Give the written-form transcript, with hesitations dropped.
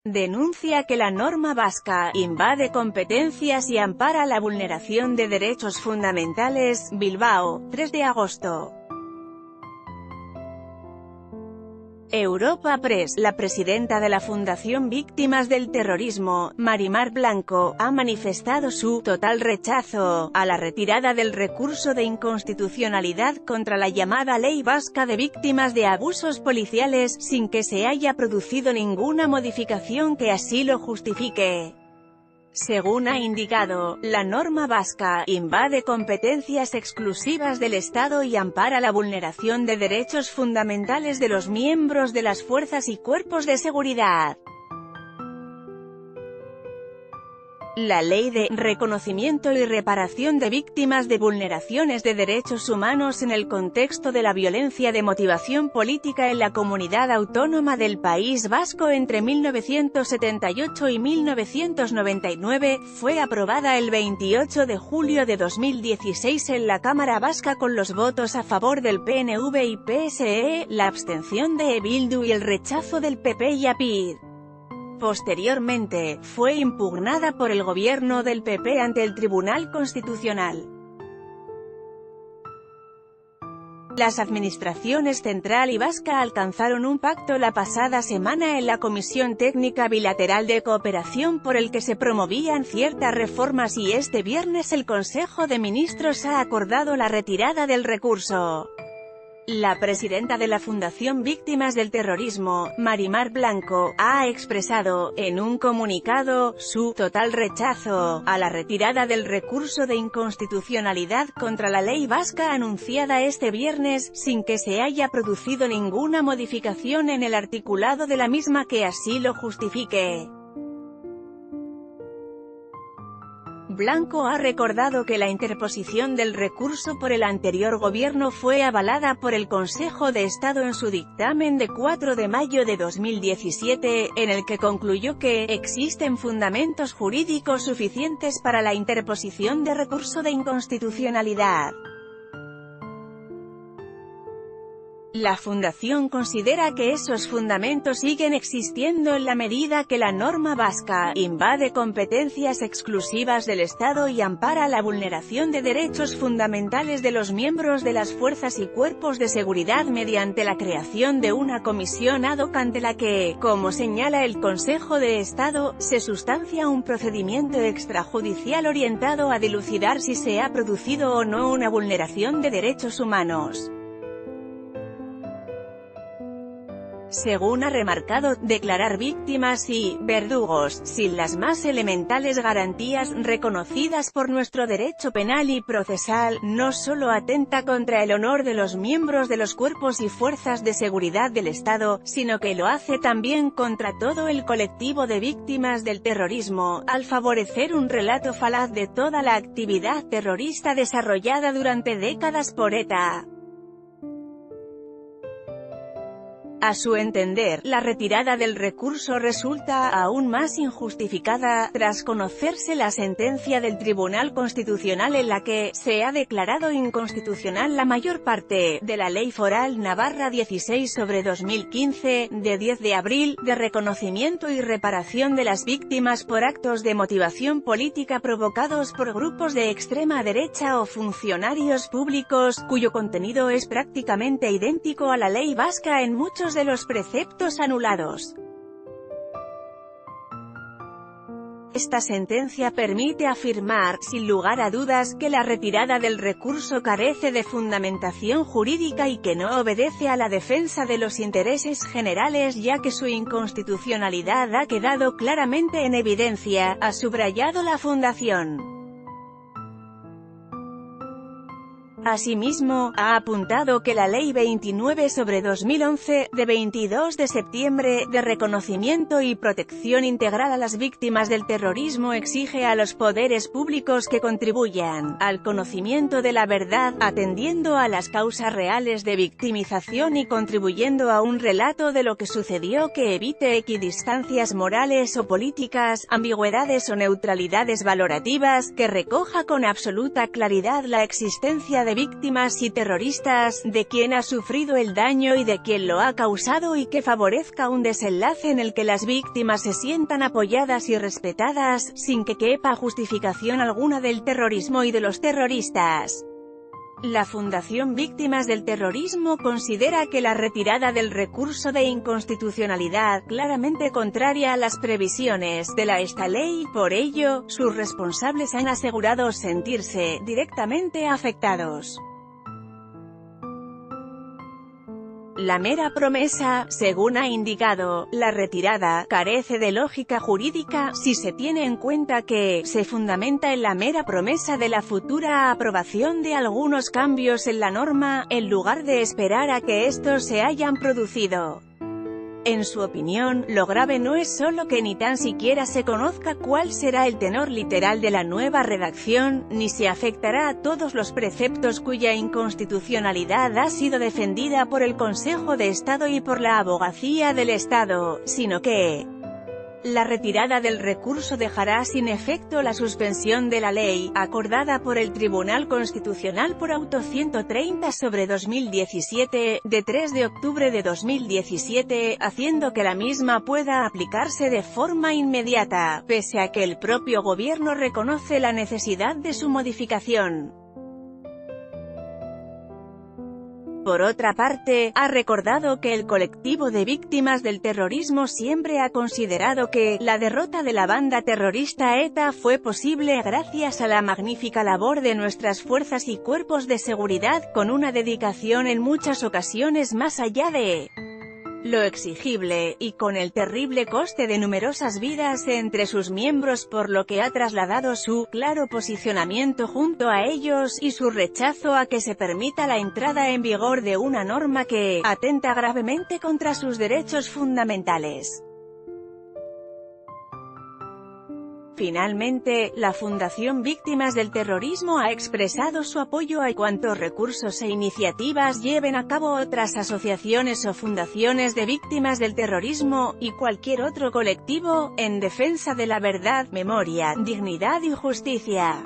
denuncia que la norma vasca invade competencias y ampara la vulneración de derechos fundamentales. Bilbao, 3 de agosto. Europa Press. La presidenta de la Fundación Víctimas del Terrorismo, Mari Mar Blanco, ha manifestado su total rechazo a la retirada del recurso de inconstitucionalidad contra la llamada Ley Vasca de Víctimas de Abusos Policiales, sin que se haya producido ninguna modificación que así lo justifique. Según ha indicado, la norma vasca invade competencias exclusivas del Estado y ampara la vulneración de derechos fundamentales de los miembros de las fuerzas y cuerpos de seguridad. La Ley de Reconocimiento y Reparación de Víctimas de Vulneraciones de Derechos Humanos en el contexto de la violencia de motivación política en la Comunidad Autónoma del País Vasco entre 1978 y 1999, fue aprobada el 28 de julio de 2016 en la Cámara Vasca con los votos a favor del PNV y PSE, la abstención de Bildu y el rechazo del PP y APID. Posteriormente, fue impugnada por el gobierno del PP ante el Tribunal Constitucional. Las administraciones central y vasca alcanzaron un pacto la pasada semana en la Comisión Técnica Bilateral de Cooperación por el que se promovían ciertas reformas y este viernes el Consejo de Ministros ha acordado la retirada del recurso. La presidenta de la Fundación Víctimas del Terrorismo, Mari Mar Blanco, ha expresado, en un comunicado, su total rechazo a la retirada del recurso de inconstitucionalidad contra la ley vasca anunciada este viernes, sin que se haya producido ninguna modificación en el articulado de la misma que así lo justifique. Blanco ha recordado que la interposición del recurso por el anterior gobierno fue avalada por el Consejo de Estado en su dictamen de 4 de mayo de 2017, en el que concluyó que existen fundamentos jurídicos suficientes para la interposición de recurso de inconstitucionalidad. La Fundación considera que esos fundamentos siguen existiendo en la medida que la norma vasca invade competencias exclusivas del Estado y ampara la vulneración de derechos fundamentales de los miembros de las fuerzas y cuerpos de seguridad mediante la creación de una comisión ad hoc ante la que, como señala el Consejo de Estado, se sustancia un procedimiento extrajudicial orientado a dilucidar si se ha producido o no una vulneración de derechos humanos. Según ha remarcado, declarar víctimas y verdugos, sin las más elementales garantías reconocidas por nuestro derecho penal y procesal, no solo atenta contra el honor de los miembros de los cuerpos y fuerzas de seguridad del Estado, sino que lo hace también contra todo el colectivo de víctimas del terrorismo, al favorecer un relato falaz de toda la actividad terrorista desarrollada durante décadas por ETA. A su entender, la retirada del recurso resulta aún más injustificada, tras conocerse la sentencia del Tribunal Constitucional en la que se ha declarado inconstitucional la mayor parte de la Ley Foral Navarra 16/2015, de 10 de abril, de reconocimiento y reparación de las víctimas por actos de motivación política provocados por grupos de extrema derecha o funcionarios públicos, cuyo contenido es prácticamente idéntico a la ley vasca en muchos de los preceptos anulados. Esta sentencia permite afirmar, sin lugar a dudas, que la retirada del recurso carece de fundamentación jurídica y que no obedece a la defensa de los intereses generales ya que su inconstitucionalidad ha quedado claramente en evidencia, ha subrayado la Fundación. Asimismo, ha apuntado que la Ley 29/2011, de 22 de septiembre, de reconocimiento y protección integral a las víctimas del terrorismo exige a los poderes públicos que contribuyan al conocimiento de la verdad, atendiendo a las causas reales de victimización y contribuyendo a un relato de lo que sucedió que evite equidistancias morales o políticas, ambigüedades o neutralidades valorativas, que recoja con absoluta claridad la existencia de de víctimas y terroristas, de quien ha sufrido el daño y de quien lo ha causado, y que favorezca un desenlace en el que las víctimas se sientan apoyadas y respetadas, sin que quepa justificación alguna del terrorismo y de los terroristas. La Fundación Víctimas del Terrorismo considera que la retirada del recurso de inconstitucionalidad, claramente contraria a las previsiones de esta ley, por ello, sus responsables han asegurado sentirse directamente afectados. La mera promesa, según ha indicado, la retirada, carece de lógica jurídica, si se tiene en cuenta que, se fundamenta en la mera promesa de la futura aprobación de algunos cambios en la norma, en lugar de esperar a que estos se hayan producido. En su opinión, lo grave no es solo que ni tan siquiera se conozca cuál será el tenor literal de la nueva redacción, ni si afectará a todos los preceptos cuya inconstitucionalidad ha sido defendida por el Consejo de Estado y por la Abogacía del Estado, sino que la retirada del recurso dejará sin efecto la suspensión de la ley, acordada por el Tribunal Constitucional por auto 130/2017, de 3 de octubre de 2017, haciendo que la misma pueda aplicarse de forma inmediata, pese a que el propio gobierno reconoce la necesidad de su modificación. Por otra parte, ha recordado que el colectivo de víctimas del terrorismo siempre ha considerado que la derrota de la banda terrorista ETA fue posible gracias a la magnífica labor de nuestras fuerzas y cuerpos de seguridad, con una dedicación en muchas ocasiones más allá de lo exigible, y con el terrible coste de numerosas vidas entre sus miembros, por lo que ha trasladado su claro posicionamiento junto a ellos, y su rechazo a que se permita la entrada en vigor de una norma que atenta gravemente contra sus derechos fundamentales. Finalmente, la Fundación Víctimas del Terrorismo ha expresado su apoyo a cuantos recursos e iniciativas lleven a cabo otras asociaciones o fundaciones de víctimas del terrorismo, y cualquier otro colectivo, en defensa de la verdad, memoria, dignidad y justicia.